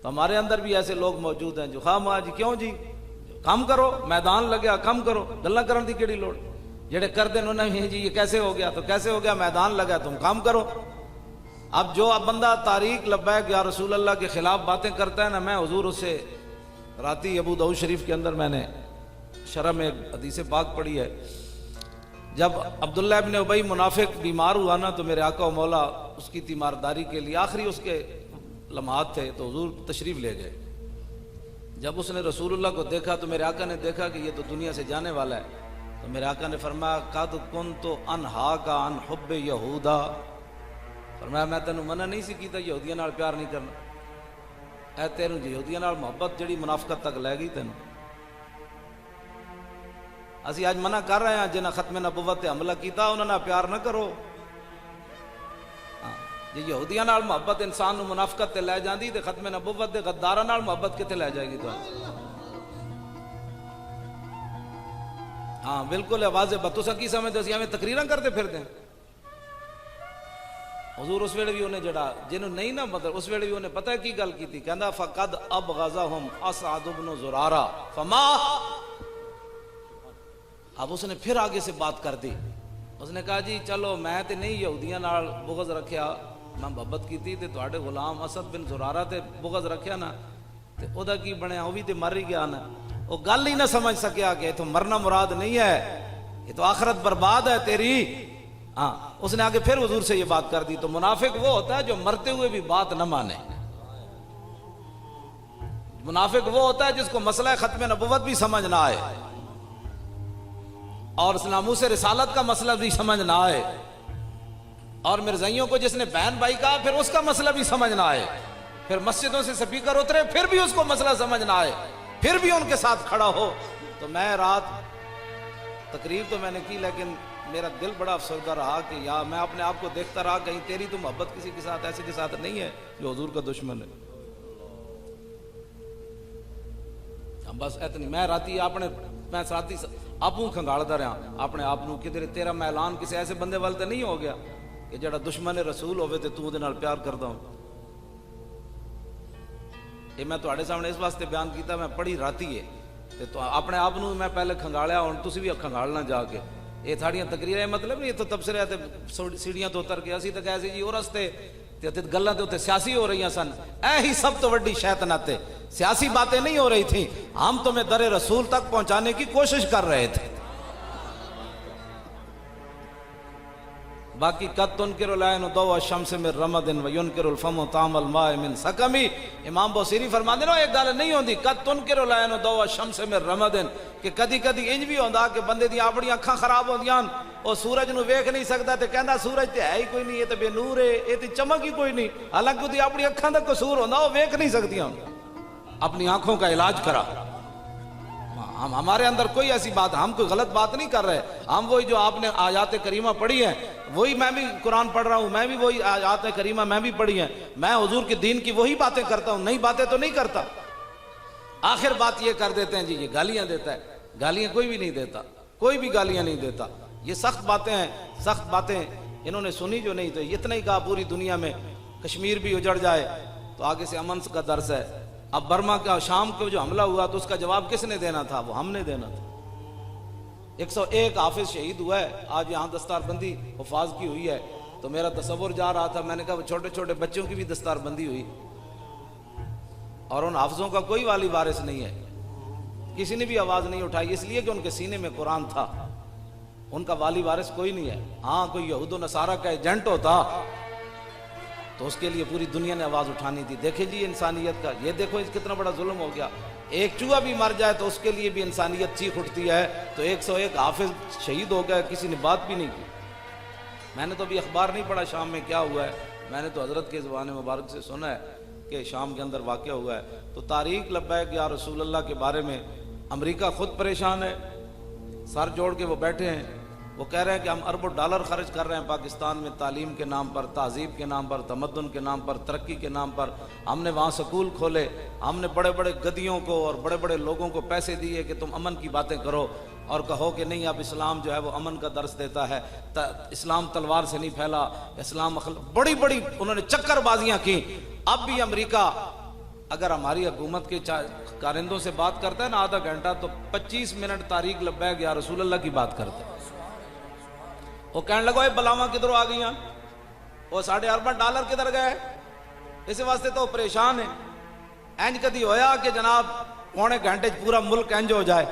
تو ہمارے اندر بھی ایسے لوگ موجود ہیں جو خواہ ماں جی کیوں جی کام کرو، میدان لگیا کم کرو، گلاں کرن دی کیڑی لوڑ، جڑے کر دین انہاں نے جی یہ کیسے ہو گیا، تو کیسے ہو گیا، میدان لگا تم کام کرو۔ اب جو بندہ طریق لبیک یا رسول اللہ کے خلاف باتیں کرتا ہے نا، میں حضور اس سے راتی ابو داؤد شریف کے اندر میں نے شرح میں ایک حدیث پاک پڑھی ہے، جب عبداللہ ابن ابی منافق بیمار ہوا نا تو میرے آقا و مولا اس کی تیمارداری کے لیے آخری اس کے لمحات تھے تو حضور تشریف لے گئے۔ جب اس نے رسول اللہ کو دیکھا تو میرے آقا نے دیکھا کہ یہ تو دنیا سے جانے والا ہے، تو میرے آقا نے فرمایا قد کنت انہاکا عن حب یہودا، فرمایا میں تینوں منع نہیں سی کیتا یہودیاں نال پیار نہیں کرنا، اے تینوں یہودیاں نال محبت جڑی منافقت تک لے گئی تینوں۔ اسی آج منع کر رہے ہیں جنہاں ختم نبوت تے حملہ کیتا انہاں نال پیار نہ کرو۔ جی یہودیاں نال محبت انسان نو منافقت تے لے جاندی تے ختم نبوت دے غداراں نال محبت کتے لے جائے گی تو؟ ہاں بالکل واضح بات، تساں کی سمجھدے اسی ایویں تقریراں کرتے پھردے ہیں؟ حضور اس ویلے بھی انہیں جڑا جنہوں نہیں نا مطلب اس ویلے بھی انہیں پتہ ہے کی گل کی تھی، کہندا فقد ابغضهم اسعد بن زرارہ فما، اب اس نے پھر آگے سے بات کر دی، اس نے کہا جی چلو میں تے نہیں یہودیاں نال بغض رکھیا، میں محبت کیتی تے تواڈے غلام اسد بن زرارہ تے بغض رکھیا نا تے او دا کی بنیا، وہ بھی تے مر ہی گیا نا۔ وہ گل ہی نہ سمجھ سکیا کہ یہ تو مرنا مراد نہیں ہے، یہ تو آخرت برباد ہے تیری۔ ہاں اس نے آگے پھر حضور سے یہ بات کر دی۔ تو منافق وہ ہوتا ہے جو مرتے ہوئے بھی بات نہ مانے، منافق وہ ہوتا ہے جس کو مسئلہ ختم نبوت بھی سمجھ نہ آئے اور اسلاموں سے رسالت کا مسئلہ بھی سمجھ نہ آئے، اور مرزائیوں کو جس نے بہن بھائی کہا پھر اس کا مسئلہ بھی سمجھ نہ آئے، پھر مسجدوں سے سپیکر اترے پھر بھی اس کو مسئلہ سمجھ نہ آئے، پھر بھی ان کے ساتھ کھڑا ہو۔ تو میں رات تقریر تو میں نے کی لیکن میرا دل بڑا افسردہ رہا کہ یا میں اپنے آپ کو دیکھتا رہا کہیں تیری تو محبت کسی کے ساتھ ایسے کے ساتھ نہیں ہے جو حضور کا دشمن ہے۔ بس اتنی میں راتی میں راتی آپوں کھنگالتا رہا اپنے آپ کو کہ تیرا میں اعلان کسی ایسے بندے والے نہیں ہو گیا کہ جڑا دشمن رسول ہوئے تے تو دے نال پیار کردا ہوں۔ یہ میں تواڈے سامنے اس واسطے بیان کیتا، میں پڑھی راتی ہے تے تو اپنے آپ کو میں پہلے کھنگالیا، ہن تسی بھی کھنگالنا جا کے۔ یہ تھاڑیاں تقریراں مطلب نہیں، یہ تو تبصرے تے سیڑھیاں تو اتر کے اسی تے کہے سی جی اور رستے تے گلاں تے سیاسی ہو رہی سن، اے ہی سب تو بڑی شیطنت ہے، سیاسی باتیں نہیں ہو رہی تھیں، ہم تمہیں در رسول تک پہنچانے کی کوشش کر رہے تھے۔ باقی قد تنکر العین ضوء الشمس من رمد وینکر الفم طعم الماء من سقم، امام بوصیری فرماندے نے ایک گل نہیں ہوندی قد تنکر العین ضوء الشمس من رمد، کہ کدی کدی انج بھی ہوندا کہ بندے دی اپنی اکھاں خراب ہوندیاں، او سورج نو ویکھ نہیں سکدا تے کہندا سورج تے ہے ہی کوئی نہیں، یہ تے بے نور ہے، یہ تے چمک ہی کوئی نہیں، حالانکہ دی اپنی اکھاں دا قصور ہوندا، وہ ویکھ نہیں سکدیاں، اپنی آنکھوں کا علاج کرا۔ ہمارے اندر کوئی ایسی بات، ہم کوئی غلط بات نہیں کر رہے، ہم وہی جو آپ نے آیات کریمہ پڑھی ہیں وہی میں بھی قرآن پڑھ رہا ہوں، میں بھی وہی آیات کریمہ میں بھی پڑھی ہیں، میں حضور کے دین کی وہی باتیں کرتا ہوں، نئی باتیں تو نہیں کرتا۔ آخر بات یہ کر دیتے ہیں جی یہ گالیاں دیتا ہے، گالیاں کوئی بھی نہیں دیتا، کوئی بھی گالیاں نہیں دیتا، یہ سخت باتیں ہیں، سخت باتیں انہوں نے سنی جو نہیں تو اتنا ہی کہا پوری دنیا میں کشمیر بھی اجڑ جائے تو آگے سے امن کا درس ہے۔ اب برما کا شام کو جو حملہ ہوا تو اس کا جواب کس نے دینا تھا؟ وہ ہم نے دینا تھا۔ 101 حافظ شہید ہوا ہے، آج یہاں دستار بندی حفاظ کی ہوئی ہے، تو میرا تصور جا رہا تھا، میں نے کہا وہ چھوٹے چھوٹے بچوں کی بھی دستار بندی ہوئی، اور ان حافظوں کا کوئی والی وارث نہیں ہے، کسی نے بھی آواز نہیں اٹھائی، اس لیے کہ ان کے سینے میں قرآن تھا، ان کا والی وارث کوئی نہیں ہے۔ ہاں کوئی یہود و نصارہ کا ایجنٹ ہوتا تو اس کے لیے پوری دنیا نے آواز اٹھانی تھی۔ دیکھیں جی انسانیت کا، یہ دیکھو کتنا بڑا ظلم ہو گیا، ایک چوہا بھی مر جائے تو اس کے لیے بھی انسانیت چیخ اٹھتی ہے، تو 101 حافظ شہید ہو گئے، کسی نے بات بھی نہیں کی۔ میں نے تو ابھی اخبار نہیں پڑھا شام میں کیا ہوا ہے، میں نے تو حضرت کے زبان مبارک سے سنا ہے کہ شام کے اندر واقعہ ہوا ہے۔ تو طریق لبیک یا رسول اللہ کے بارے میں امریکہ خود پریشان ہے، سر جوڑ کے وہ بیٹھے ہیں، وہ کہہ رہے ہیں کہ ہم اربوں ڈالر خرچ کر رہے ہیں پاکستان میں، تعلیم کے نام پر، تہذیب کے نام پر، تمدن کے نام پر، ترقی کے نام پر، ہم نے وہاں سکول کھولے، ہم نے بڑے بڑے گدیوں کو اور بڑے بڑے لوگوں کو پیسے دیے کہ تم امن کی باتیں کرو اور کہو کہ نہیں اب اسلام جو ہے وہ امن کا درس دیتا ہے، اسلام تلوار سے نہیں پھیلا، اسلام بڑی بڑی انہوں نے چکر بازیاں کی۔ اب بھی امریکہ اگر ہماری حکومت کے کارندوں سے بات کرتا ہے نا آدھا گھنٹہ تو 25 منٹ طریق لبیک یا رسول اللہ کی بات کرتا ہے. وہ کہنے لگو اے بلاواں کدھروں آ گئی ہیں, وہ $1.5 کدھر گئے, اس واسطے تو پریشان ہے. اینج کدی ہویا کہ جناب پونے گھنٹے پورا ملک اینج ہو جائے.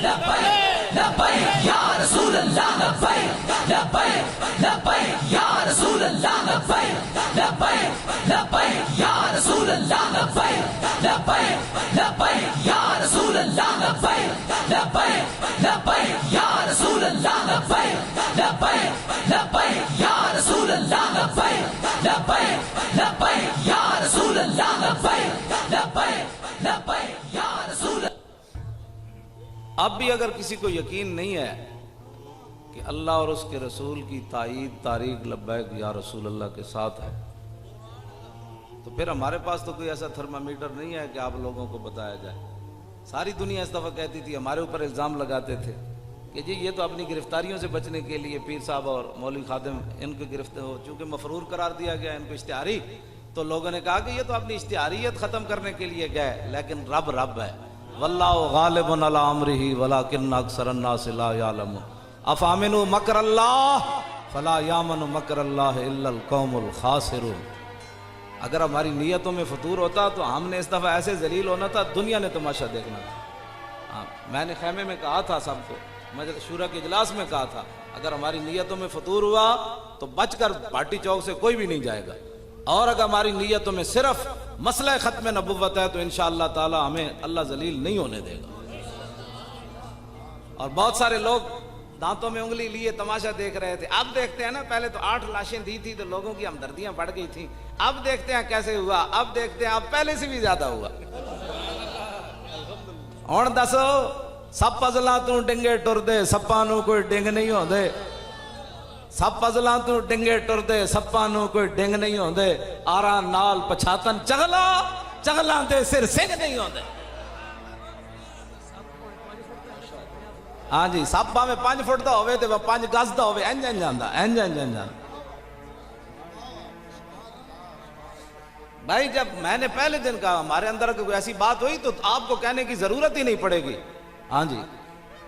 لبیک لبیک یا رسول اللہ لبیک لبیک لبیک یا رسول اللہ لبیک لبیک لبیک یا رسول اللہ لبیک لبیک لبیک یا رسول اللہ لبیک لبیک لبیک یا رسول اللہ لبیک لبیک لبیک یا رسول اللہ لبیک لبیک لبیک یا رسول اللہ لبیک لبیک لبیک یا رسول. اب بھی اگر کسی کو یقین نہیں ہے کہ اللہ اور اس کے رسول کی تائید طریق لبیک یا رسول اللہ کے ساتھ ہے, تو پھر ہمارے پاس تو کوئی ایسا تھرمامیٹر نہیں ہے کہ آپ لوگوں کو بتایا جائے. ساری دنیا اس دفعہ کہتی تھی, ہمارے اوپر الزام لگاتے تھے کہ جی یہ تو اپنی گرفتاریوں سے بچنے کے لیے پیر صاحب اور مولوی خادم ان کو گرفتار ہو, چونکہ مفرور قرار دیا گیا ان کو اشتہاری, تو لوگوں نے کہا کہ یہ تو اپنی اشتہاریت ختم کرنے کے لیے گئے, لیکن رب رب ہے. واللہ غالب علی امرہ ولکن اکثر الناس لا یعلمون. افامنوا مکر اللہ فلا یامن مکر اللہ الا القوم الخاسرون. اگر ہماری نیتوں میں فطور ہوتا تو ہم نے اس دفعہ ایسے ذلیل ہونا تھا, دنیا نے تماشا دیکھنا تھا. میں نے خیمے میں کہا تھا سب کو, مجلس شورا کے اجلاس میں کہا تھا, اگر ہماری نیتوں میں فطور ہوا تو بچ کر بھاٹی چوک سے کوئی بھی نہیں جائے گا, اور اگر ہماری نیتوں میں صرف مسئلہ ختم نبوت ہے تو انشاءاللہ تعالی ہمیں اللہ ذلیل نہیں ہونے دے گا. اور بہت سارے لوگ دانتوں میں انگلی لیے تماشا دیکھ رہے تھے. اب دیکھتے ہیں نا, پہلے تو 8 لاشیں دی تھی تو لوگوں کی ہمدردیاں بڑھ گئی تھیں, اب دیکھتے ہیں کیسے ہوا, اب دیکھتے ہیں اب پہلے سے بھی زیادہ ہوا. اور دسو سب پزلاں تو ڈنگے ٹر دے, سپاں نو کوئی ڈنگ نہیں ہوندے. سب پزلاں تو ڈنگے ٹر دے, سپاں نو کوئی ڈنگ نہیں ہوندے. آراں نال پچھاتن چغلا, چغلاں دے سر سنگ نہیں ہوندے. ہاں جی, سب میں 5 فٹ دا ہوئے تے 5 گز دا ہوئے, انج انج آندا, انج انج انج آندا. بھائی جب میں نے پہلے دن کہا ہمارے اندر کوئی ایسی بات ہوئی تو آپ کو کہنے کی ضرورت ہی نہیں پڑے گی. ہاں جی,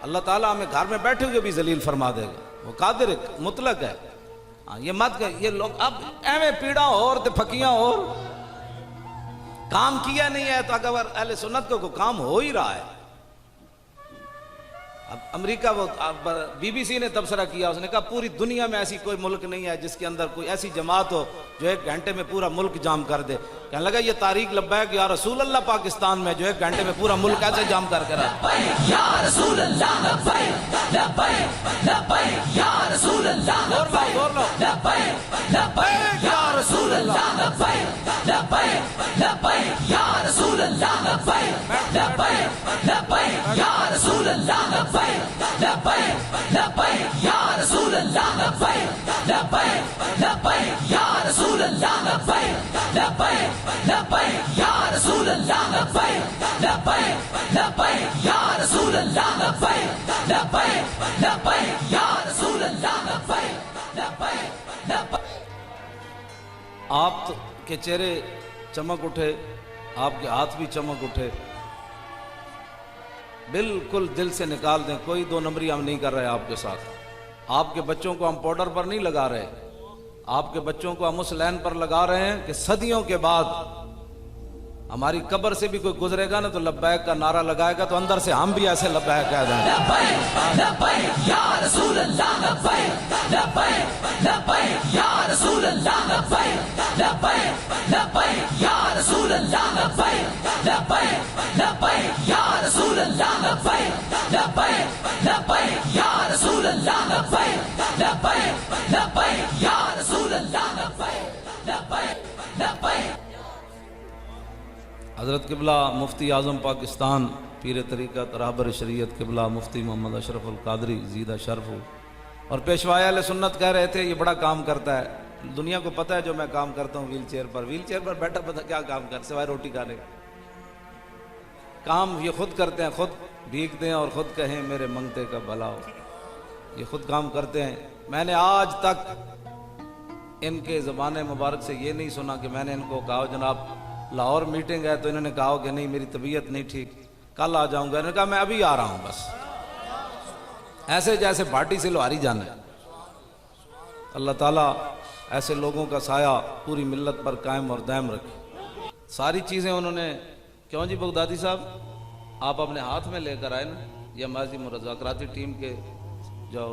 اللہ تعالیٰ ہمیں گھر میں بیٹھے ہوئے بھی ذلیل فرما دے گا, وہ قادر مطلق ہے. ہاں یہ مت کہ یہ لوگ اب ایویں پیڑا اور تے پھکیاں اور کام کیا نہیں ہے, تو اگر اہل سنت کو کام ہو ہی رہا ہے. اب امریکہ وہ بی بی سی نے تبصرہ کیا, اس نے کہا پوری دنیا میں ایسی کوئی ملک نہیں ہے جس کے اندر کوئی ایسی جماعت ہو جو 1 گھنٹے میں پورا ملک جام کر دے. کہنے لگا یہ طریق لبیک یا رسول اللہ پاکستان میں جو 1 گھنٹے میں پورا ملک ایسے جام کر کے رہا. لبیک یا رسول اللہ لبیک لبیک لبیک یا رسول اللہ لبیک لبیک یا رسول اللہ لبیک لبیک لبیک یا رسول اللہ لبیک لبیک لبیک یا رسول اللہ لبیک لبیک لبیک یا رسول اللہ لبیک لبیک لبیک یا رسول اللہ لبیک لبیک لبیک یا رسول اللہ لبیک لبیک لبیک یا رسول اللہ لبیک لبیک لبیک یا رسول اللہ لبیک لبیک لبیک. آپ کے چہرے چمک اٹھے, آپ کے ہاتھ بھی چمک اٹھے, بالکل دل سے نکال دیں, کوئی 2 نمبری ہم نہیں کر رہے آپ کے ساتھ. آپ کے بچوں کو ہم پاؤڈر پر نہیں لگا رہے, آپ کے بچوں کو ہم اس لین پر لگا رہے ہیں کہ صدیوں کے بعد ہماری قبر سے بھی کوئی گزرے گا نا تو لبیک کا نعرہ لگائے گا, تو اندر سے ہم بھی ایسے لبیک کہہ دیں. لبیک لبیک یا رسول اللہ لبیک لبیک لبیک یا رسول اللہ لبیک لبیک لبیک یا رسول اللہ لبیک لبیک لبیک یا رسول اللہ لبیک لبیک لبیک یا رسول اللہ لبیک لبیک لبیک یا رسول اللہ لبیک لبیک لبیک. حضرت قبلہ مفتی اعظم پاکستان پیر طریقت رہبر شریعت قبلہ مفتی محمد اشرف القادری زیدہ شرف ہو, اور پیشوائے اہل سنت کہہ رہے تھے یہ بڑا کام کرتا ہے. دنیا کو پتہ ہے جو میں کام کرتا ہوں ویل چیئر پر بیٹھا پتہ کیا کام کر سوائے روٹی کھانے کا. کام یہ خود کرتے ہیں, خود بھیگتے ہیں اور خود کہیں میرے منگتے کا بھلا ہو, یہ خود کام کرتے ہیں. میں نے آج تک ان کے زبان مبارک سے یہ نہیں سنا کہ میں نے ان کو کہا جناب لاہور میٹنگ ہے، تو انہوں نے کہا کہ نہیں میری طبیعت نہیں ٹھیک، کل آ جاؤں گا۔ انہوں نے کہا میں ابھی آ رہا ہوں بس، ایسے جیسے بھاٹی سے لوہاری جانا ہے۔ اللہ تعالیٰ ایسے لوگوں کا سایہ پوری ملت پر قائم اور دائم رکھے۔ ساری چیزیں انہوں نے، کیوں جی بغدادی صاحب آپ اپنے ہاتھ میں لے کر آئے نا، یہ ماضی مذاکراتی ٹیم کے جو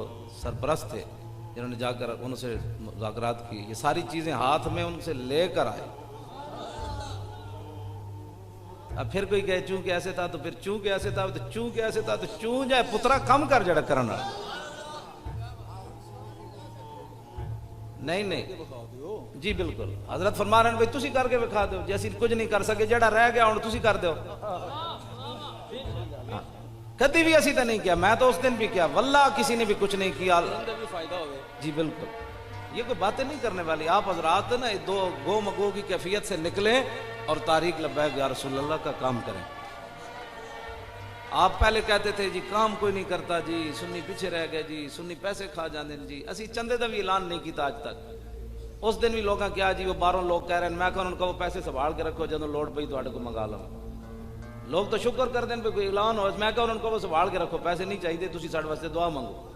سرپرست تھے جنہوں نے جا کر ان سے مذاکرات کی، یہ ساری چیزیں ہاتھ میں ان سے لے کر آئے۔ اب پھر کوئی کہے چونکہ ایسے تھا تو پھر چونکہ ایسے تھا تو چونکہ ایسے تھا تو چون جائے پترا کم کر جڑا کرنا۔ نہیں نہیں جی بالکل، حضرت فرما رہے ہیں بھائی تسی کر کے بکھا دو، جیسی کچھ نہیں کر سکے جڑا رہ گیا ہوں تسی کر دو۔ کدی بھی اسی تو نہیں کیا، میں تو اس دن بھی کیا، واللہ کسی نے بھی کچھ نہیں کیا جی بالکل۔ یہ کوئی باتیں نہیں کرنے والی، آپ حضرات نا دو گو مگو کی کیفیت سے نکلیں اور تاریخ لبیک یا رسول اللہ کا کام کریں۔ آپ پہلے کہتے تھے جی کام کوئی نہیں کرتا جی، سنی پیچھے رہ گئے جی، سنی پیسے کھا جاندے جی، اسی چندے دا بھی اعلان نہیں کیتا آج تک۔ اس دن بھی لوگاں کیا جی وہ باہروں لوگ کہہ رہے ہیں، میں کہا ان کو وہ پیسے سنبھال کے رکھو جدوں لوڑ پئی تواڈے کو منگا لو۔ لوگ تو شکر کر دیں پہ کوئی اعلان ہو، میں کہا ان کو وہ سنبھال کے رکھو، پیسے نہیں چاہیے، تسی ساڈے واسطے دعا منگو،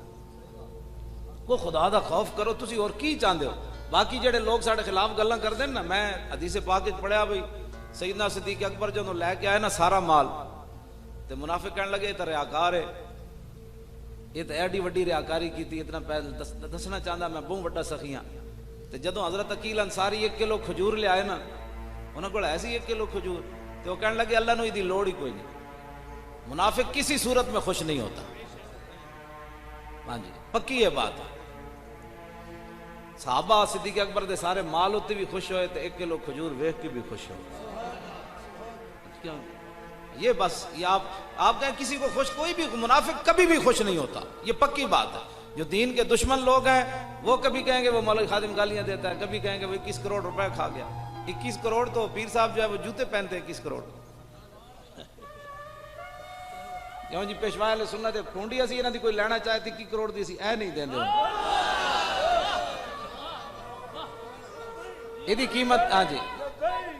کو خدا دا خوف کرو، تسی اور کی چاہندے ہو۔ باقی جڑے لوگ ساڈے خلاف گلاں کر دیں نا، میں حدیث پاک وچ پڑھیا بھئی سیدنا صدیق اکبر جدوں لے کے آئے نا سارا مال، تے منافق کہنے لگے یہ تو ریاکار ہے، یہ تو ایڈی وڈی ریاکاری کی، اتنا دسنا چاہتا میں بہت وڈا سخی ہاں۔ تے جدوں حضرت عقیل انصاری 1 کلو کھجور لے آئے نا، انہوں کو ایسی 1 کلو کھجور، تو وہ کہنے لگے اللہ نو دی لوڑ ہی کوئی نہیں۔ منافق کسی صورت میں خوش نہیں ہوتا، ہاں جی پکی یہ بات ہے۔ صحابہ صدیق اکبر دے سارے مال ہوتے بھی خوش ہوئے، تے 1 کلو کھجور ویکھ کے بھی خوش ہوئے۔ کیوں یہ بس یہ آپ کہیں کسی کو خوش، کوئی بھی منافق کبھی بھی خوش نہیں ہوتا، یہ پکی بات ہے۔ جو دین کے دشمن لوگ ہیں وہ کبھی کہیں گے وہ مولوی خادم گالیاں دیتا ہے، کبھی کہیں گے وہ 21 کروڑ روپے کھا گیا۔ 21 کروڑ تو پیر صاحب جو ہے وہ جوتے پہنتے ہیں 21 کروڑ۔ کیوں جی پیشوا علیہ سنت کھونڈی اسی انہاں دی کوئی لینا چاہے تھی 21 کروڑ دی اسی اے نہیں دیندے ایدی قیمت۔ ہاں جی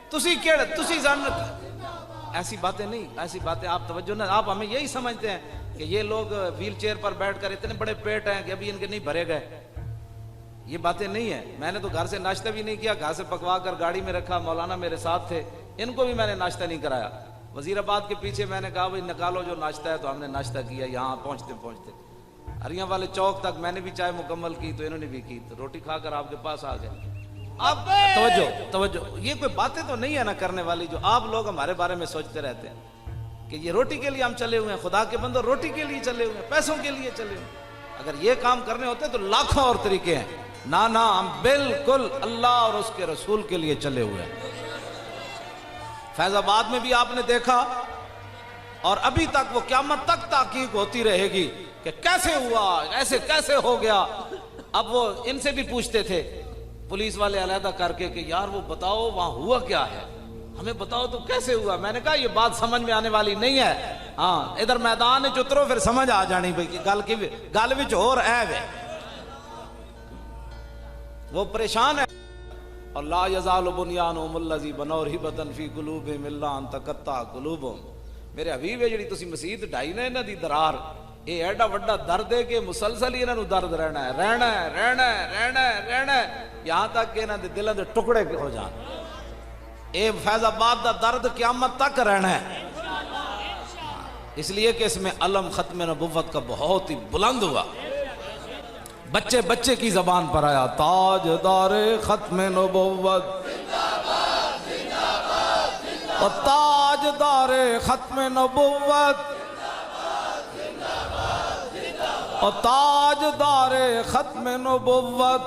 تسی کیڑا تسی جانت ایسی باتیں نہیں، ایسی باتیں آپ توجہ نہ، آپ ہمیں یہی سمجھتے ہیں کہ یہ لوگ ویل چیئر پر بیٹھ کر اتنے بڑے پیٹ ہیں کہ ابھی ان کے نہیں بھرے گئے، یہ باتیں نہیں ہیں۔ میں نے تو گھر سے ناشتہ بھی نہیں کیا، گھر سے پکوا کر گاڑی میں رکھا، مولانا میرے ساتھ تھے، ان کو بھی میں نے ناشتہ نہیں کرایا۔ وزیر آباد کے پیچھے میں نے کہا بھائی نکالو جو ناشتہ ہے، تو ہم نے ناشتہ کیا یہاں پہنچتے پہنچتے۔ ہریاں والے چوک تک میں نے بھی چائے مکمل کی تو انہوں نے بھی کی، تو روٹی کھا کر آپ کے پاس آ گئے۔ آپ توجہ، یہ کوئی باتیں تو نہیں ہے نا کرنے والی جو آپ لوگ ہمارے بارے میں سوچتے رہتے ہیں کہ یہ روٹی کے لیے ہم چلے ہوئے ہیں۔ خدا کے بندو روٹی کے لیے چلے ہوئے ہیں، پیسوں کے لیے چلے ہوئے ہیں۔ اگر یہ کام کرنے ہوتے تو لاکھوں اور طریقے ہیں، نہ ہم بالکل اللہ اور اس کے رسول کے لیے چلے ہوئے ہیں۔ فیض آباد میں بھی آپ نے دیکھا، اور ابھی تک وہ قیامت تک تحقیق ہوتی رہے گی کہ کیسے ہوا، ایسے کیسے ہو گیا۔ اب وہ ان سے بھی پوچھتے تھے پولیس والے علیحدہ کر کے کہ یار وہ بتاؤ وہاں ہوا کیا ہے، ہمیں بتاؤ تو کیسے ہوا۔ میں نے کہا یہ بات سمجھ میں آنے والی نہیں ہے، ہاں ادھر میدان میں اترو پھر سمجھ آ جانی بھائی کہ گل وچ ہور عیب ہے۔ وہ پریشان ہے، اور لا یزال بنیانہم الذی بنوا رہبۃ فی قلوبہم الا ان تقطع قلوبہم۔ میرے حبیب ہے جڑی تسی مسجد ڈھائی نا انہاں دی درار، یہ ایڈا وڈا درد ہے کہ مسلسل ہی انہاں نوں درد رہنا ہے، رہنا ہے، رہنا ہے، رہنا ہے، رہنا ہے، یہاں تک کہ انہاں دے دلاں دے ٹکڑے ہو جان۔ اے فیض آباد دا درد قیامت تک رہنا ہے، اس لیے کہ اس میں علم ختم نبوت کا بہت ہی بلند ہوا، بچے بچے کی زبان پر آیا، تاجدار ختم نبوت اور تاجدار ختم نبوت اور تاجدار ختم نبوت،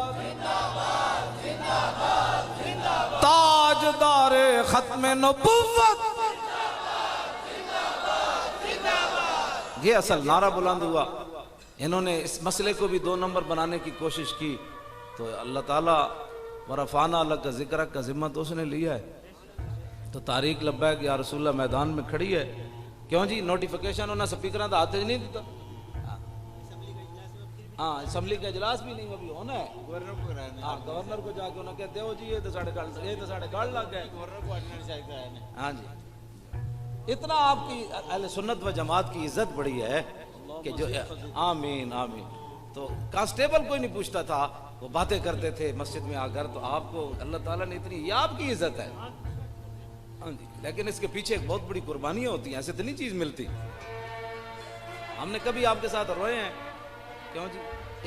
تاجدار ختم نبوت، یہ اصل نعرہ بلند ہوا۔ انہوں نے اس مسئلے کو بھی 2 نمبر بنانے کی کوشش کی، تو اللہ تعالیٰ ورفعنا لک ذکرک کا ذمہ تو اس نے لیا ہے، تو تاریخ لبیک یا رسول اللہ میدان میں کھڑی ہے۔ کیوں جی نوٹیفیکیشن انہوں نے سپیکراں دا ہاتھ نہیں دیتا، ہاں اسمبلی کا اجلاس بھی نہیں ابھی ہونا ہے. گورنر کو کرایا ہاں گورنر کو جا کے انہوں نے کہتے ہو جی یہ تو ساڑھے گل لگ گئے. گورنر کو آرڈیننس جاری کرایا نے. ہاں جی اتنا آپ کی اہل سنت و جماعت کی عزت بڑی ہے کہ جو آمین آمین. تو کانسٹیبل کوئی نہیں پوچھتا تھا, وہ باتیں کرتے تھے مسجد میں آ کر. تو آپ کو اللہ تعالیٰ نے اتنی, یہ آپ کی عزت ہے. ہاں جی لیکن اس کے پیچھے ایک بہت بڑی قربانیاں ہوتی ہیں, ایسے تو نہیں چیز ملتی. ہم نے کبھی آپ کے ساتھ روئے ہیں کیوں جی؟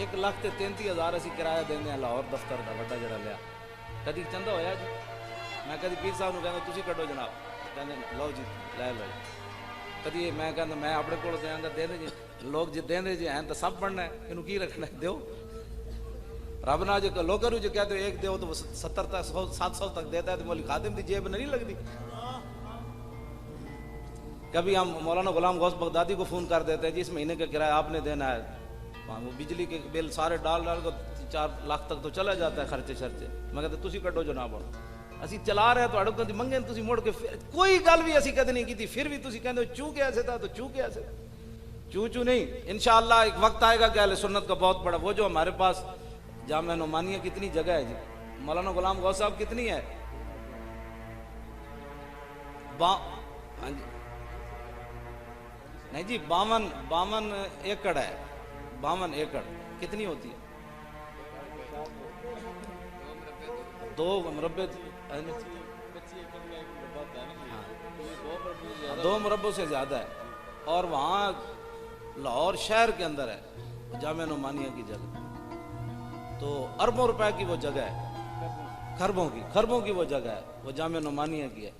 1,33,000 اسی کرایہ دینے ہیں لاہور دفتر کا وڈا جڑا لیا. کدی چندہ ہویا جی؟ میں کدی پیر صاحب کہنا تسی کٹو جناب, کہنے لو جی لے لو جی. کدی میں کہنا میں اپنے کو دیاں گا دے دے جی, لوگ جی دیں دے جی ہیں تو سب بڑھنا ہے, انہوں کی رکھنا ہے دیو. رب نہ جو لوگ جو کہتے ہو ایک دیو تو وہ 70 تک 700 تک دیتا ہے تو مولی خادم دی جیب نہیں لگتی. کبھی ہم مولانا غلام غوث بغدادی کو فون کر دیتے ہیں جی اس مہینے کا کرایہ آپ نے دینا ہے. وہ بجلی کے بل سارے ڈال کو 4 لاکھ تک تو چلا جاتا ہے خرچے شرچے. میں کہتے تسی کٹو جناب, اسی چلا رہے تو اڑو کدی منگے تسی مڑ کے کوئی گل بھی اسی کدی نہیں کی تھی, پھر بھی تسی کہندے ہو چوں کے ایسے تھا تو چوں کے ایسے. چوں نہیں, انشاءاللہ ایک وقت آئے گا کہ اہل سنت کا بہت بڑا, وہ جو ہمارے پاس جامعہ نعمانیہ کتنی جگہ ہے جی, مولانا غلام غوث صاحب کتنی ہے؟ ہاں جی نہیں جی 52 ایکڑ ہے. 52 ایکڑ کتنی ہوتی ہے؟ 2 مربع 2 مربع سے زیادہ ہے. اور وہاں لاہور شہر کے اندر ہے جامعہ نعمانیہ کی جگہ, تو اربوں روپے کی وہ جگہ ہے, خربوں کی وہ جگہ ہے, وہ جامعہ نعمانیہ کی ہے.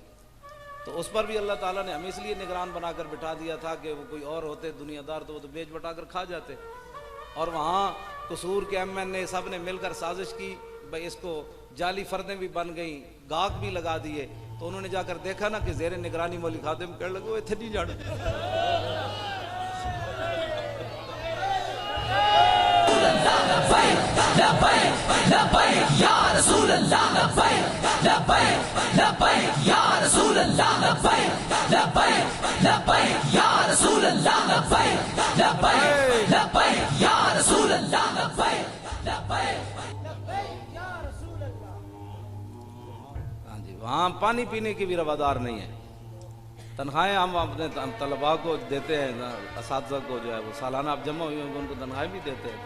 تو اس پر بھی اللہ تعالیٰ نے ہمیں اس لیے نگران بنا کر بٹھا دیا تھا کہ وہ کوئی اور ہوتے دنیا دار تو وہ تو بیچ بٹا کر کھا جاتے. اور وہاں قصور کے MN سب نے مل کر سازش کی, بھائی اس کو جعلی فردیں بھی بن گئیں, گاہک بھی لگا دیے. تو انہوں نے جا کر دیکھا نا کہ زیر نگرانی مولی خادم کر لگے وہ اتنے نہیں جانا. ہاں جی وہاں پانی پینے کی بھی روادار نہیں ہے. تنخواہیں ہم اپنے طلباء کو دیتے ہیں, اساتذہ کو جو ہے وہ سالانہ آپ جمع ہوئی ان کو تنخواہیں بھی دیتے ہیں.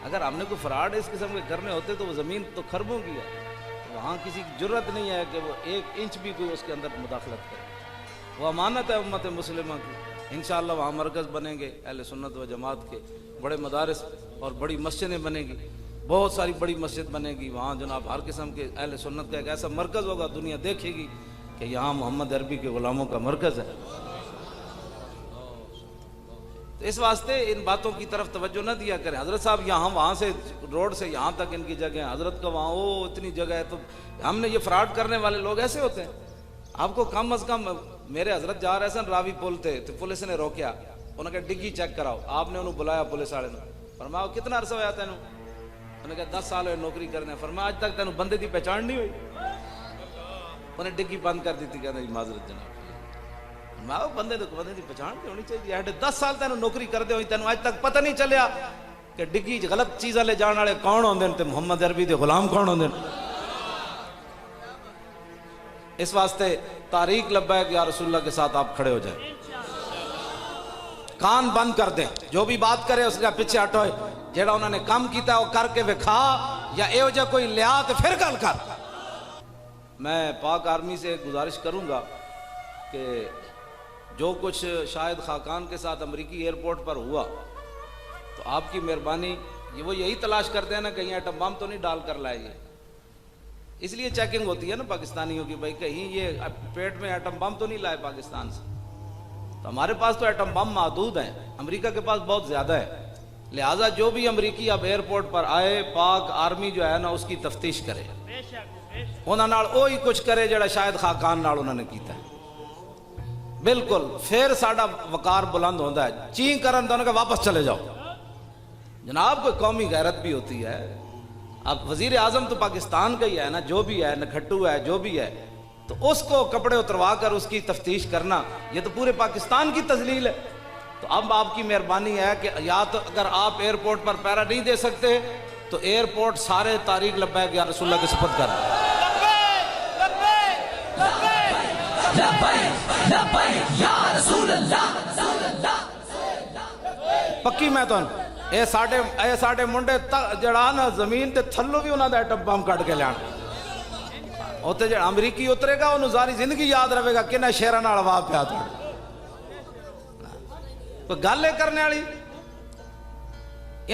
اگر ہم نے کوئی فراڈ اس قسم کے کرنے ہوتے تو وہ زمین تو خربوں کی ہے, وہاں کسی کی جرت نہیں ہے کہ وہ 1 انچ بھی کوئی اس کے اندر مداخلت کرے. وہ امانت ہے امت مسلمہ کی. انشاءاللہ وہاں مرکز بنیں گے اہل سنت و جماعت کے, بڑے مدارس اور بڑی مسجدیں بنیں گی, بہت ساری بڑی مسجد بنے گی. وہاں جناب ہر قسم کے اہل سنت کا ایک ایسا مرکز ہوگا, دنیا دیکھے گی کہ یہاں محمد عربی کے غلاموں کا مرکز ہے. تو اس واسطے ان باتوں کی طرف توجہ نہ دیا کریں. حضرت صاحب یہاں وہاں سے روڈ سے یہاں تک ان کی جگہ ہے, حضرت کا وہاں وہ اتنی جگہ ہے. تو ہم نے یہ فراڈ کرنے والے لوگ ایسے ہوتے ہیں. آپ کو کم از کم, میرے حضرت جا رہے سن راوی پل تھے تو پولیس نے روکیا, انہوں نے کہا ڈگی چیک کراؤ. آپ نے انہوں بلایا پولیس والے نے, فرمایا کتنا عرصہ ہوا تینوں؟ انہوں نے کہا 10 سال ہوئے نوکری کرنے. فرمایا آج تک تینوں بندے دی پہچان نہیں ہوئی؟ انہیں ڈگی بند کر دی تھی, کہنا جی معذرت جناب. میں بندے دی پہچان نہیں ہونی چاہیے. 10 سال تینوں نوکری کرتے ہوئی تینوں آج تک پتہ نہیں چلیا کہ ڈگی غلط چیزاں لے جان والے کون ہوندے تے محمد عربی دے غلام کون ہوندے. اس واسطے تاریخ لبیک یا رسول اللہ کے ساتھ آپ کھڑے ہو جائیں, کان بند کر دیں. جو بھی بات کرے اس کا پیچھے ہٹو. جیڑا انہوں نے کام کیتا ہے وہ کر کے وکھا, یا اے وجہ کوئی لیا تو پھر گل کر. میں پاک آرمی سے گزارش کروں گا کہ جو کچھ شاہد خاقان کے ساتھ امریکی ایئرپورٹ پر ہوا, تو آپ کی مہربانی وہ یہی تلاش کرتے ہیں نا کہیں ایٹم بم تو نہیں ڈال کر لائے. یہ اس لیے چیکنگ ہوتی ہے نا پاکستانیوں کی, بھائی کہیں یہ پیٹ میں ایٹم بم تو نہیں لائے پاکستان سے. تو ہمارے پاس تو ایٹم بم محدود ہیں, امریکہ کے پاس بہت زیادہ ہے. لہٰذا جو بھی امریکی اب ایئرپورٹ پر آئے, پاک آرمی جو ہے نا اس کی تفتیش کرے, انہوں نے وہی کچھ کرے جڑا شاید خاقان نال انہوں نے کیتا ہے. بالکل پھر ساڈا وقار بلند ہوتا ہے. چین کرن تو انہوں نے کہا واپس چلے جاؤ. جناب کوئی قومی غیرت بھی ہوتی ہے. اب وزیر اعظم تو پاکستان کا ہی ہے نا, جو بھی ہے, نکھٹو ہے, جو بھی ہے, تو اس کو کپڑے اتروا کر اس کی تفتیش کرنا یہ تو پورے پاکستان کی تذلیل ہے. تو اب آپ کی مہربانی ہے کہ یا تو اگر آپ ایئرپورٹ پر پیرا نہیں دے سکتے تو ایئرپورٹ سارے طریق لبیک یا رسول اللہ کے سپرد کر لبیک لبیک یا رسول اللہ پکی میں تو اے ساڑے منڈے جڑا نا زمین تے تھلو بھی انہاں دا ایٹم بم کٹ کے لیان اوتے جڑا امریکی اترے گا انہوں ساری زندگی یاد رہے گا کہ نہ شیران آڑوا پہ آتا تو گالے کرنے والی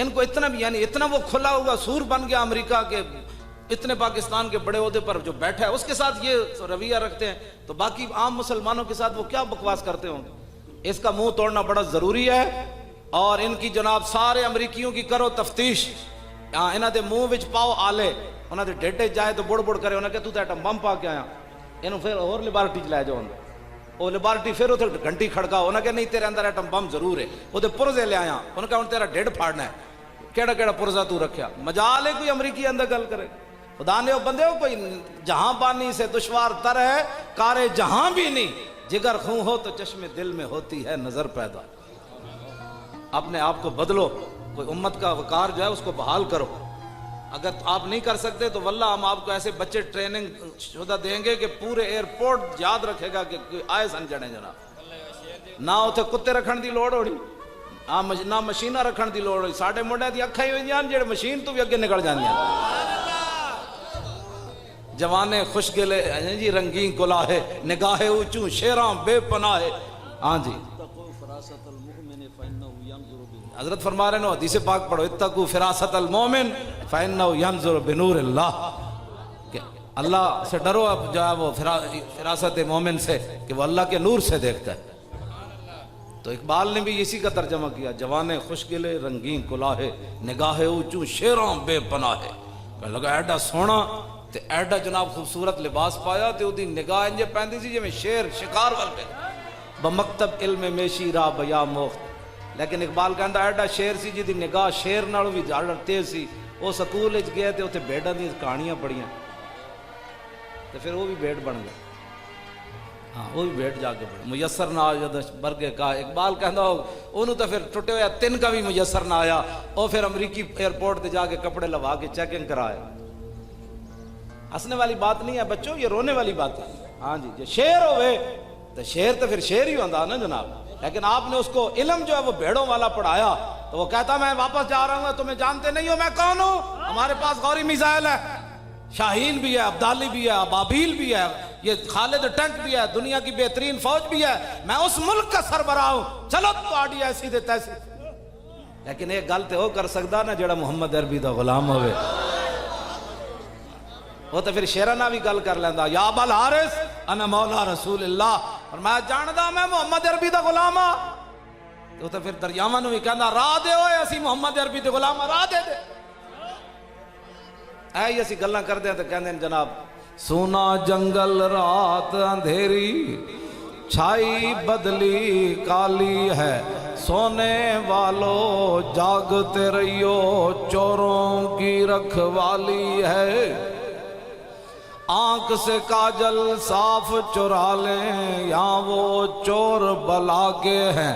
ان کو اتنا بھی یعنی اتنا وہ کھلا ہوا سور بن گیا امریکہ کے اتنے پاکستان کے بڑے عہدے پر جو بیٹھا ہے اس کے ساتھ یہ رویہ رکھتے ہیں تو باقی عام مسلمانوں کے ساتھ وہ کیا بکواس کرتے ہوں گے. اس کا منہ توڑنا بڑا ضروری ہے اور ان کی جناب سارے امریکیوں کی کرو تفتیش. انہاں دے منہ وچ پاؤ آلے انہاں دے ڈیٹے جائے تو بڑ بڑ کرے انہاں کہ تو تے ایٹم بم پا کے آیا انہوں پھر اور لیبارٹی چ لے جاؤ وہ لیبارٹی پھر اتنے گھنٹی کھڑکا انہاں کہ نہیں تیرے اندر ایٹم بم ضرور ہے وہ دے پرزے لے آیا انہوں کہ تیرا ڈیڈ پھاڑنا ہے کیڑا کیڑا پرزا تو رکھیا مجال ہے کوئی امریکی اندر گل کرے. خدا نے وہ بندے ہو کوئی جہاں پانی سے دشوار تر ہے کارے جہاں بھی نہیں جگر خون ہو تو چشم دل میں ہوتی ہے نظر پیدا. اپنے آپ کو بدلو کوئی امت کا وقار جو ہے اس کو بحال کرو. اگر آپ نہیں کر سکتے تو واللہ ہم آپ کو ایسے بچے ٹریننگ شدہ دیں گے کہ پورے ایئرپورٹ یاد رکھے گا کہ آئے سن جڑے جناب نہ اتنے کتے رکھن دی لوڑ ہوڑی نہ مشینہ رکھن دی لوڑ ہوئی. ساڑے منڈے دی اکھاں ہی ہوئی جان جڑے مشین تو بھی اگے نکل جانی جوانے خوش گلے جی رنگین گلاہے نگاہے اوچوں شیراں بے پناہے. ہاں جی حضرت فرما رہے ہیں حدیث پاک پڑھو اتقوا فراست المومن فإنه ينظر بنور اللہ کہ اللہ سے ڈرو اب جو ہے وہ فراست مومن سے کہ وہ اللہ کے نور سے دیکھتا ہے. تو اقبال نے بھی اسی کا ترجمہ کیا جوانے خوش گلے رنگین کلاہے نگاہے اوچوں شیراں بے پناہے. کہ لگا ایڈا سونا تے ایڈا جناب خوبصورت لباس پایا تے دی نگاہ انجے پہندی سی جی میں شیر شکار وال پہ بمکتب علم میشی را بیا موخت. لیکن اقبال کہندا ایڈا شیر سی جی دی نگاہ شیر نالوں بھی زیادہ تیز سی. وہ سکول وچ گئے تے اوتھے بھیڑاں دی کہانیاں پڑھیاں تے پھر وہ بھی بھیڑ بن گئے. ہاں وہ بھی بھیڑ جا کے بڑھ میسر نہ آیا برگے کا. اقبال کہندا انہوں تو پھر ٹوٹے ہوئے تن کا بھی میسر نہ آیا. وہ پھر امریکی ایئرپورٹ تے جا کے کپڑے لوا کے چیکنگ کرائے. ہنسنے والی بات نہیں ہے بچوں یہ رونے والی بات ہے. ہاں جی جو شیر ہوئے تو شیر تو پھر شیر ہی ہوتا نا جناب. لیکن آپ نے اس کو علم جو ہے وہ بھیڑوں والا پڑھایا تو وہ کہتا میں واپس جا رہا ہوں تمہیں جانتے نہیں ہو میں کون ہوں. ہمارے پاس غوری میزائل ہے شاہین بھی ہے ابدالی بھی ہے ابابیل بھی ہے یہ خالد ٹینک بھی ہے دنیا کی بہترین فوج بھی ہے میں اس ملک کا سربراہ ہوں. چلو تو آڈی ایسی دے تیسی. لیکن ایک گل تو وہ کر سکتا نا جڑا محمد عربی دا غلام ہوئے وہ تو پھر شیرانہ بھی گل کر لیندہ یا ابا الحارث انا مولا رسول اللہ اور میں جاندہ میں محمد عربی دا غلام ہاں. تو پھر دریاواں نو بھی کہندا راہ دے ہوئے اسی محمد عربی دے غلام راہ دے دے. اے اسی گلاں کر دیں تو کہندے ہیں جناب سونا جنگل رات اندھیری چھائی بدلی کالی ہے سونے والو جاگتے رہیو چوروں کی رکھوالی ہے. آنکھ سے کاجل صاف چرا لیں یا وہ چور بلا کے ہیں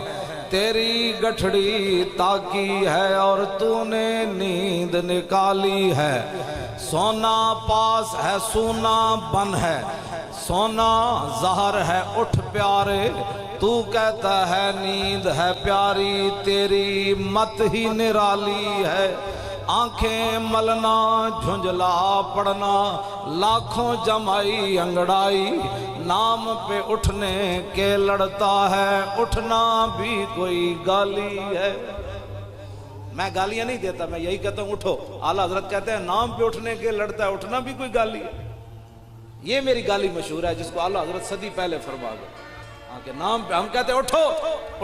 تیری گٹھڑی تاکی ہے اور تو نے نیند نکالی ہے. سونا پاس ہے سونا بن ہے سونا زہر ہے اٹھ پیارے تو کہتا ہے نیند ہے پیاری تیری مت ہی نرالی ہے. آنکھیں ملنا جھنجلا پڑنا لاکھوں جمائی انگڑائی نام پہ اٹھنے کے لڑتا ہے اٹھنا بھی کوئی گالی ہے. میں گالیاں نہیں دیتا میں یہی کہتا ہوں اٹھو. اعلیٰ حضرت کہتے ہیں نام پہ اٹھنے کے لڑتا ہے اٹھنا بھی کوئی گالی ہے. یہ میری گالی مشہور ہے جس کو اعلیٰ حضرت صدی پہلے فرما گئے کہ نام پہ ہم کہتے ہیں اٹھو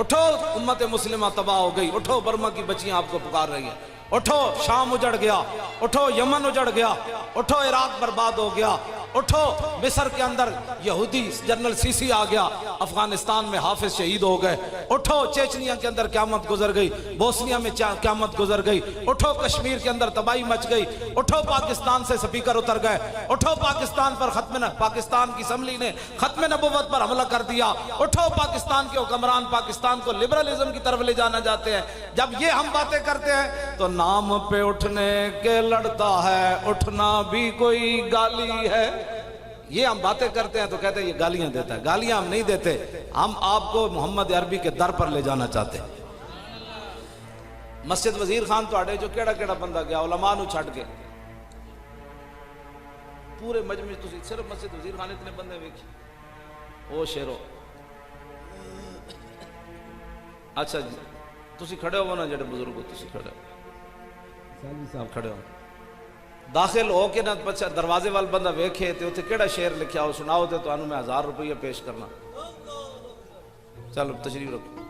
اٹھو امت مسلمہ تباہ ہو گئی اٹھو برما کی بچیاں آپ کو پکار رہی ہیں اٹھو شام اجڑ گیا اٹھو یمن اجڑ گیا اٹھو عراق برباد ہو گیا اٹھو مصر کے اندر یہودی جنرل سیسی آ گیا، افغانستان میں حافظ شہید ہو گئے، اٹھو چیچنیا کے اندر قیامت گزر گئی، بوسنیا میں قیامت گزر گئی، اٹھو کشمیر کے اندر تباہی مچ گئی، اٹھو پاکستان سے سپیکر اتر گئے، اٹھو پاکستان پر پاکستان کی اسمبلی نے ختم نبوت پر حملہ کر دیا، اٹھو پاکستان کے حکمران پاکستان کو لبرلزم کی طرف لے جانا چاہتے ہیں۔ جب یہ ہم باتیں کرتے ہیں تو نام پہ اٹھنے کے لڑتا ہے، اٹھنا بھی کوئی گالی ہے۔ یہ ہم باتیں کرتے ہیں تو کہتے ہیں یہ گالیاں دیتا ہے، گالیاں ہم نہیں دیتے، ہم آپ کو محمد عربی کے در پر لے جانا چاہتے ہیں۔ مسجد وزیر خان تو آڑے جو کیڑا کیڑا بندہ گیا علماء نو چھڑ کے، پورے مجمع تسی صرف مسجد وزیر خان اتنے بندے ویکھی او شیرو۔ اچھا جی تسی کھڑے ہو نا جڑے بزرگو، تسی کھڑے ہو، سالوی صاحب کھڑے ہو، داخل ہو کے نہ بچہ دروازے وال بندہ ویکھے تے اوتھے کیڑا شعر لکھیا ہو سناؤ تے تو انہوں میں 1000 روپیہ پیش کرنا۔ چلو تشریف رکھو،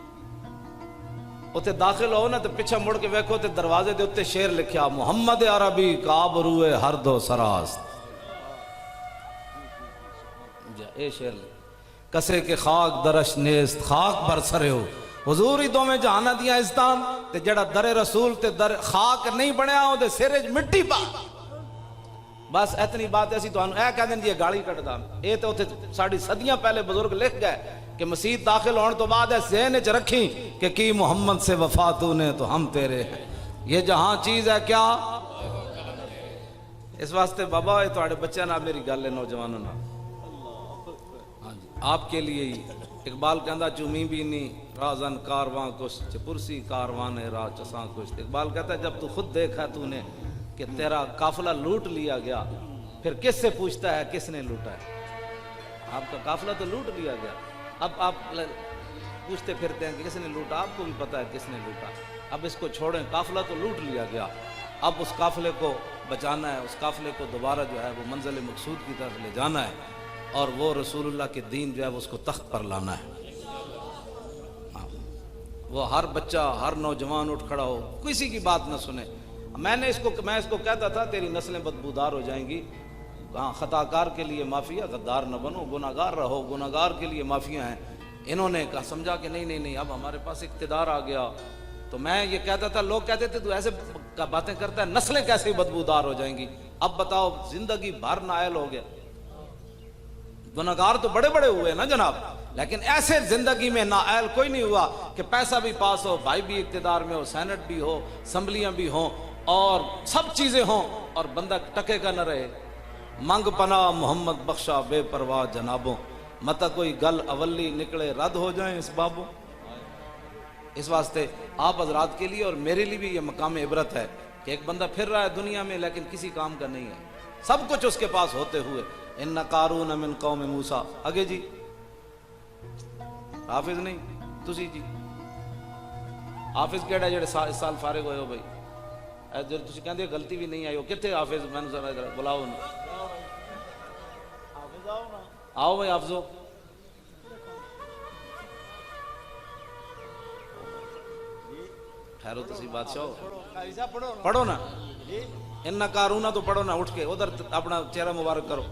اوتھے داخل ہو نا تے پیچھے مڑ کے ویکھو تے دروازے دے اوتے شعر لکھیا، محمد عربی کا آبروئے ہر دو سراست، اے شعر کسے کے خاک درش نیست خاک بر سرے ہو، حضور ہی دو میں جہانا دیا استان تے جڑا در رسول تے در خاک نہیں بنیا ہو دے سرے مٹی پا۔ بس اتنی بات ایسی تو اے کہہ دیں جی گاڑی کٹ دا، اے تو ساڑھی صدیاں پہلے بزرگ لکھ گئے کہ مسجد داخل ہونے تو بعد ہے ذہن چ رکھی کہ کی محمد سے وفا تو نے تو ہم تیرے ہیں، یہ جہاں چیز ہے کیا۔ اس واسطے بابا یہ تواڈے بچے نہ میری گل ہے نوجوانوں نہ، ہاں جی آپ کے لیے ہی اقبال کہندا چومی بھی نہیں رازن کارواں کچھ پرسی کاروان راہ چساں کچھ۔ اقبال کہتا ہے جب تو خود دیکھا تو نے کہ تیرا قافلہ لوٹ لیا گیا، پھر کس سے پوچھتا ہے کس نے لوٹا ہے؟ آپ کا قافلہ تو لوٹ لیا گیا، اب آپ پوچھتے پھرتے ہیں کہ کس نے لوٹا، آپ کو بھی پتا ہے کس نے لوٹا۔ اب اس کو چھوڑیں، قافلہ تو لوٹ لیا گیا، اب اس قافلے کو بچانا ہے، اس قافلے کو دوبارہ جو ہے وہ منزل مقصود کی طرف لے جانا ہے، اور وہ رسول اللہ کے دین جو ہے وہ اس کو تخت پر لانا ہے۔ وہ ہر بچہ ہر نوجوان اٹھ کھڑا ہو، کسی کی بات نہ سنے۔ میں اس کو کہتا تھا تیری نسلیں بدبودار ہو جائیں گی، ہاں خطا کار کے لیے معافیا، غدار نہ بنو، گناہ گار رہو، گناہ گار کے لیے معافیا ہیں۔ انہوں نے کہا سمجھا کہ نہیں اب ہمارے پاس اقتدار آ گیا، تو میں یہ کہتا تھا، لوگ کہتے تھے تو ایسے باتیں کرتا ہے، نسلیں کیسے بدبودار ہو جائیں گی۔ اب بتاؤ زندگی بھر نائل ہو گیا، گناہگار تو بڑے بڑے ہوئے نا جناب، لیکن ایسے زندگی میں نااہل کوئی نہیں ہوا کہ پیسہ بھی پاس ہو، بھائی بھی اقتدار میں ہو، سینٹ بھی ہو، اسمبلیاں بھی ہوں اور سب چیزیں ہوں اور بندہ ٹکے کا نہ رہے۔ منگ پناہ محمد بخشا بے پرواہ جنابوں، متا کوئی گل اولی نکلے رد ہو جائیں اس بابوں۔ اس واسطے آپ حضرات کے لیے اور میرے لیے بھی یہ مقام عبرت ہے کہ ایک بندہ پھر رہا ہے دنیا میں لیکن کسی کام کا نہیں ہے، سب کچھ اس کے پاس ہوتے ہوئے۔ ان قارون من قوم موسیٰ، آگے جی حافظ نہیں تسی جی حافظ کیڑا جڑے اس سال فارغ ہوئے ہو بھائی، جب تسی کہندے غلطی بھی نہیں آئی ہو، کتنے حافظ میں نے ذرا ادھر بلاؤ نا، آؤ بھائی حافظو، خیرو تسی بادشاہ پڑھو نا، ان قارون تو پڑھو نا، اٹھ کے ادھر اپنا چہرہ مبارک کرو۔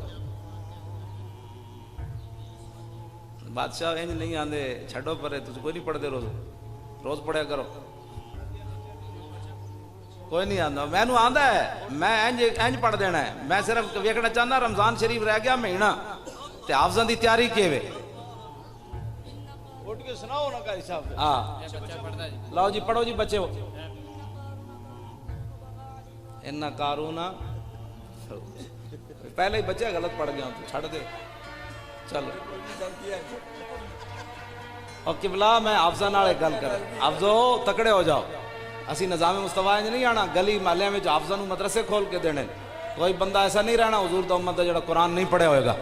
بادشاہ انج نہیں آندے چھڑو پرے، تسی کوئی نہیں پڑھ دے، روز پڑھیا کرو، کوئی نہیں آندا، میں نو آندا ہے، میں انج پڑھ دینا ہے، میں صرف ویکھنا چاہنا رمضان شریف رہ گیا مہینہ تے حافظاں دی تیاری کیویں، اٹھ کے سناؤ نا قاری صاحب۔ ہاں لاؤ جی پڑھو جی بچے ہو۔ ان قارون پہلے ہی بچے غلط پڑھ گیا تو چھڑ دے، چلو اور قبلہ میں حافظاں نال گل کر، حافظو تکڑے ہو جاؤ، اسی نظام مصطفیٰ انج نہیں آنا گلی محلے میں حافظاں نو مدرسے کھول کے دینے، کوئی بندہ ایسا نہیں رہنا حضور دا امت دا جڑا قرآن نہیں پڑھے ہوئے گا۔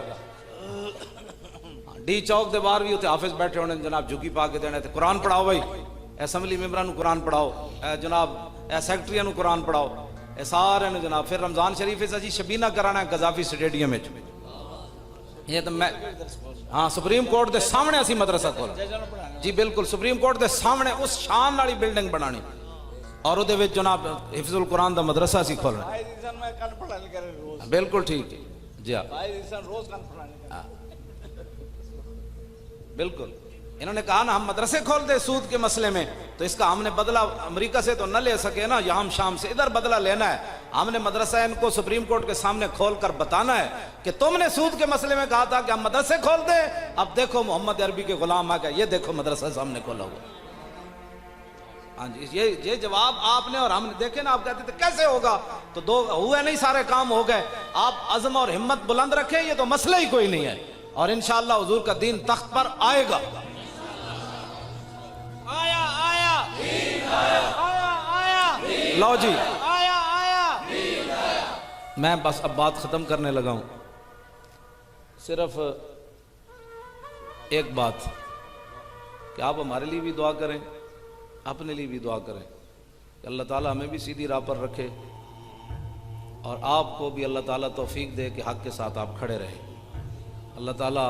ڈی چوک دے باہر بھی ہوتے حافظ بیٹھے ہونے، جناب جھکی پا کے دینے، قرآن پڑھاؤ بھائی، اسمبلی ممبران نو قرآن پڑھاؤ، جناب سیکٹریاں نو قرآن پڑھاؤ، سارے نو جناب۔ پھر رمضان شریف سے جی شبینہ کرانا ہے قذافی سٹیڈیم میں، یہ تو میں ہاں سپریم کورٹ دے سامنے اسی مدرسہ کھولا جی، بالکل سپریم کورٹ دے سامنے اس شان والی بلڈنگ بنانی، اور وہ جناب حفظ القرآن دا مدرسہ اسی کھولنا، بالکل ٹھیک ہے جی ہاں بھائی انسان روز کان پھڑانے بالکل. انہوں نے کہا نا ہم مدرسے کھول دیں سود کے مسئلے میں، تو اس کا ہم نے بدلہ امریکہ سے تو نہ لے سکے نا، یہاں شام سے ادھر بدلہ لینا ہے. ہم نے مدرسہ ان کو سپریم کورٹ کے سامنے کھول کر بتانا ہے کہ تم نے سود کے مسئلے میں کہا تھا کہ ہم مدرسے کھول دیں، اب دیکھو محمد عربی کے غلام آ گئے، یہ دیکھو مدرسہ سامنے کھولا ہوا. ہاں جی یہ جواب آپ نے اور ہم نے دیکھے نا. آپ کہتے تھے کیسے ہوگا، تو دو ہوئے نہیں، سارے کام ہو گئے. آپ عزم اور ہمت بلند رکھیں، یہ تو مسئلہ ہی کوئی نہیں ہے، اور انشاءاللہ حضور کا دین تخت پر آئے گا. آیا آیا آیا آیا لو جی آیا آیا. میں بس اب بات ختم کرنے لگا ہوں. صرف ایک بات کہ آپ ہمارے لیے بھی دعا کریں، اپنے لیے بھی دعا کریں کہ اللہ تعالیٰ ہمیں بھی سیدھی راہ پر رکھے، اور آپ کو بھی اللہ تعالیٰ توفیق دے کہ حق کے ساتھ آپ کھڑے رہیں. اللہ تعالیٰ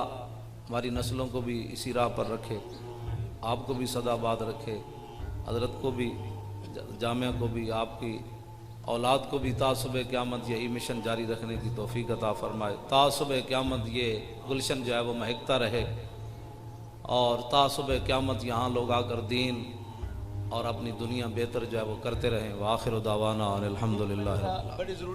ہماری نسلوں کو بھی اسی راہ پر رکھے، آپ کو بھی سدا باد رکھے، حضرت کو بھی، جامعہ کو بھی، آپ کی اولاد کو بھی تا صبح قیامت یہی مشن جاری رکھنے کی توفیق عطا فرمائے. تا صبح قیامت یہ گلشن جو ہے وہ مہکتا رہے، اور تا صبح قیامت یہاں لوگ آ کر دین اور اپنی دنیا بہتر جو ہے وہ کرتے رہیں. وآخر دعوانا ان الحمدللہ رب العالمین. بڑی ضرورت